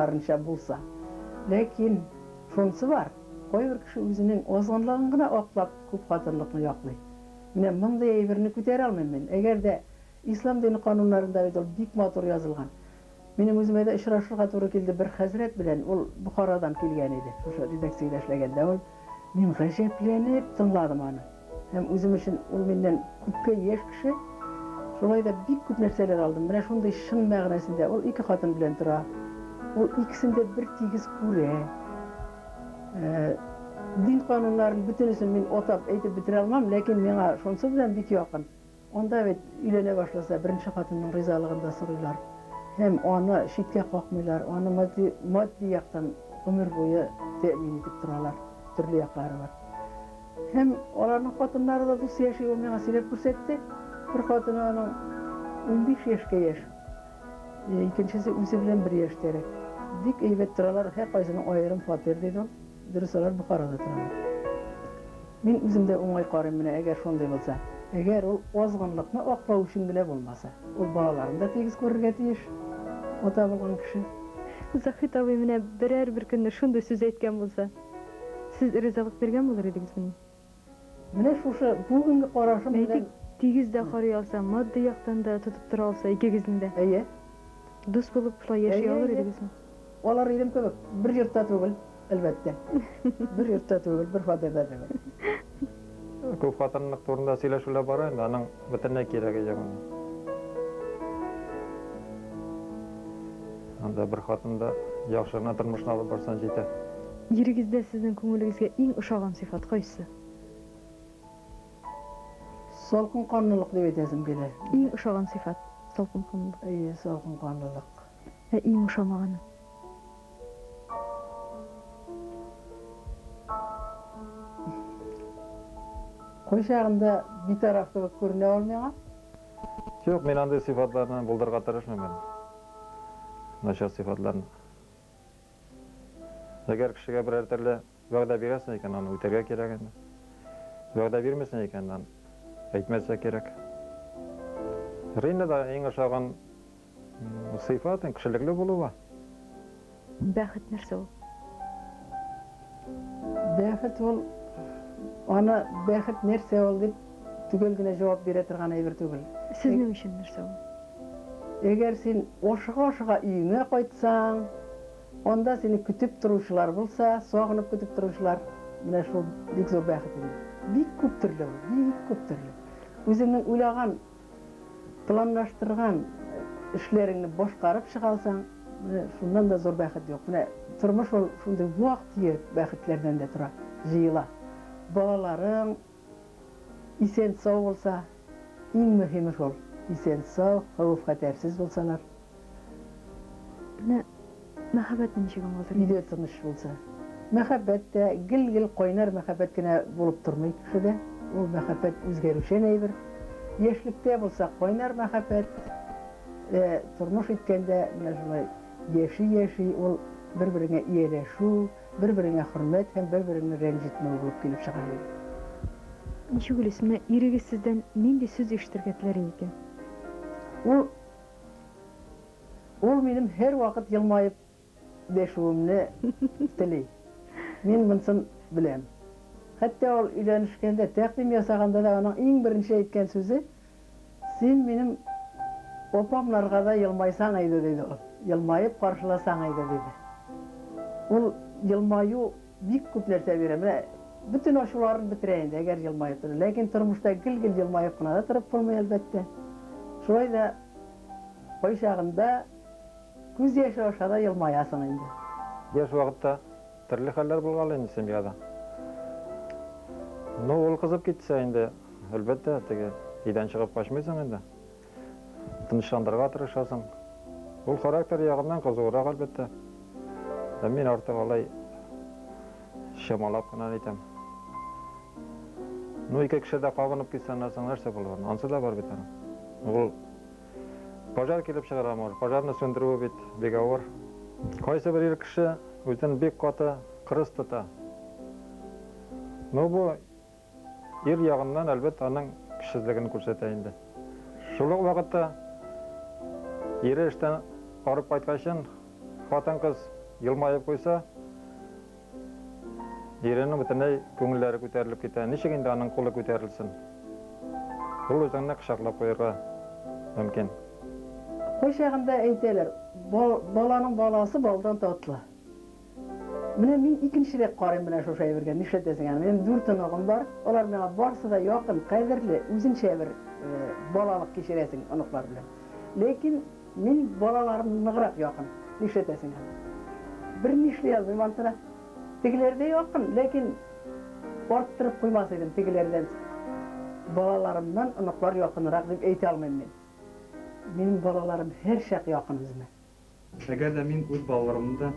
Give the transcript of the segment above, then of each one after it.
barınça bulsa. Lekin şonsı var. Koy bir kişi özünün ozgunluğunu gına oklap, köp katırlıkını yoklay. Mine mınday eybirini kütere almayım ben. Eğer de İslam dini kanunlarında bik motor yazılgan. Benim özüme de işraşlığa doğru keldi bir hazret bilen, ol Bukhara'dan kelgen idi. Şu redaksiyada işlegende ol. Men gajeplenip tınladım onu. Hem özüm için ol menden köpke yeş kişi. Şolay da bik köp nerseler aldım. Mine şunday şın mägnesinde ol iki katın bilen tura. Ol ikisinde bir tigiz kure. Din kanunlarının bütünüsün men otap eytip bitire almam, lekin mena şonsu bilen bik yakın. Onda evet üylene başlasa birinci katının rızalığında sorular. Hem onu şitke kokmaylar, onu maddi yaktan ömür boyu temin edip duralar, türlü yakları var. Hem onların kadınları da bu yaşı olmaya silep görsetti. Bir kadını onun 15 yaşka yaş. İkincisi özü bilen bir yaş derek. Dik eybet duralar, her kaysının ayırım fatir dedi ol. Dürüsalar Bukhara'da duralar. Men özümde oңай karayım mine eğer şonday bolsa. Eğer ol ozgunlukni oqlaw üçün bile bolmasa, ol balalarını da tegiz görürge tiyiş. Ota bolgan kişi. Zahit abi mine birer bir günde şunday söz aytgan bolsa, siz rızalık bergen bolar ediniz meni? Mine şuşa bugünkü qaraşım bilen Tigizde qarıy alsa, maddi yaktan da tutup tura alsa, ikigizinde. Eye. Dus bolup şulay yaşay alır ediniz mi? Olar idim köpek. Bir yurtta tugul, elbette. Bir yurtta tugul, bir fadada tugul. Köp katırlık turunda söyleşүүлer bar endi, anın bütününe keregi yok. Anda bir katında yaxşına turmuşuna alıp barsan jete. Yirigizde sizin köngülügizge iň uşagan sifat qaysı? Solkun kanlılık dep etesim gele. İň uşagan sifat, salkın kanlılık. Eye, solkun kanlılık. İň uşamagany. Koşağında bir tarafta görüne olmayan. Yok, men anday sifatlarını buldurga tırışmam. Naşa sifatlarını. Eğer kişiye birer türlü vəqdə beresen eken, onu öterge kerek endi. Vəqdə bermesen eken, onu aytmasa kerek. Reyne da eň aşagan sifatın kişilikli boluwa. Bäxit nerse ol? Bäxit ol, ona bäxit nerse ol dep tügelgine cevap bere turgan eýber tugul. Sizning için nerse ol? Eğer sen oşuğa üyüne koytsan, onda seni kütüp duruşlar bulsa, soğunup kütüp duruşlar, mine şu dik zor bäxit edi. Bik köp türlü, bik köp türlü. Özüňiň uylagan, planlaştırgan işlerini boşkarıp çıkalsan, şundan da zor bäxit yok. Mine turmuş ol, şunday wagt ýer bäxitlerden de tura, jyýyla. Balalaryň isen sag bolsa, iň mühimi şol. İsen sağ, havuf hatersiz bolsalar. Ne mehabbet nişigen bolar? Ide tыныç bolsa. Mehabbet de gil koynar mehabbet gene bolup turmay kişide. O mehabbet özgerişen eýber. Yeşlikte bolsa koynar mehabbet. Turmuş itkende mene yeşi ol bir-birine iyeleşүү, bir-birine hürmet hem bir-birini renjitme bolup gelip çygan. Nişigül ismine irigiz sizden nindi söz iştirgetleri eken? Ol benim her vakit yılmayıp beşuğumni tili. Men mınsın bilem. Hatta ol ülenişkende, takdim yasaganda da onun iň birinçi etken sözü, sen benim opamlarga da yılmaysan aydı dedi ol. Yılmayıp karşılasan aydı dedi. Ol yılmayı bik köp nerse berem. Bütün aşularını bitireyin de eğer yılmayıp durur. Lekin turmuşta gil yılmayıp gına da turup bulmay elbette. Şurayı da koy şağında göz yaşı aşağıda yılmayasın indi. Yaş wagtda türlü haller bolgaly endi semiyada. No ol kızıp gitse endi elbette tege iden çıkıp kaçmaysan endi. Tınçlandırga tırışasın. Ol karakter ýagyndan kızıgırak elbette. Men artık olay şamalap gana aýtam. No iki kişide kaganyp gitsen narsa bolar. Ansı da bar beten. Ol pajar kelip çygaramar. Pajarny söndürүү bit bek awar. Kaýsy bir kişi özüni bek gaty kyrys tuta. No bu er ýagyndan elbet anyň kişiligini görseteýindi. Şol wagtda ere işten arıp aýtgaçyn Хатын кыз йылмайып койса, еренің бүтіней көңілдері көтеріліп кетеді. Нешегенде аның қолы көтерілсін. Бұл өзіңне қышақлап қойырға мүмкін. Қой шағында әйтелер, баланың баласы балдан татлы. Міне мен икінші рет қарайым міне шошай берген, нишлетесің әні. Менің дүртін оғым бар, олар мені барсы да яқын, қайдірлі, өзінше бір балалық кешересің ұнықлар білен. Лекін мен балаларым нығырақ яқын, нишлетесің әні. Bir нишлей алмайым антыра. Тегілерде яқын, лекін орттырып қоймас едім тегілерден. Балаларымнан ұнықлар яқынырақ деп әйте алмайым мен. Менің балаларым her шақ яқын өзіме. Әгәр дә мин үз балаларымды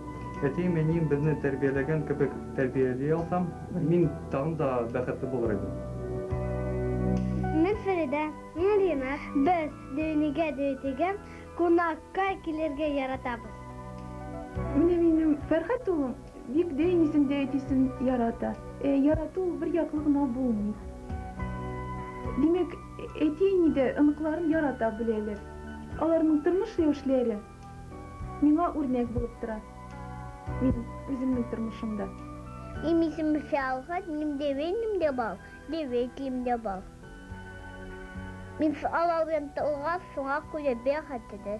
әтием әнием безне тәрбияләгән кебек тәрбиялый алсам, мин тагын да бәхетле булыр идем. Мен Фәридә, мен Рина. Без дөньяга дөйтегән кунакка килергә яратабыз. Менә минем Фәрхәт улым бик дөйнисен дөйтисен ярата. Ярату бер яклы гына булмый. Димәк, әти-әни дә оныкларын ярата беләләр. Аларның тормыш эшләре миңа үрнәк булып тора. Мин үземнең тормышымда. Имисем Фәрхәт, минем девенем дә бар, деветлем дә бар. Мин алардан тылгап, шуңа күрә бәхетле.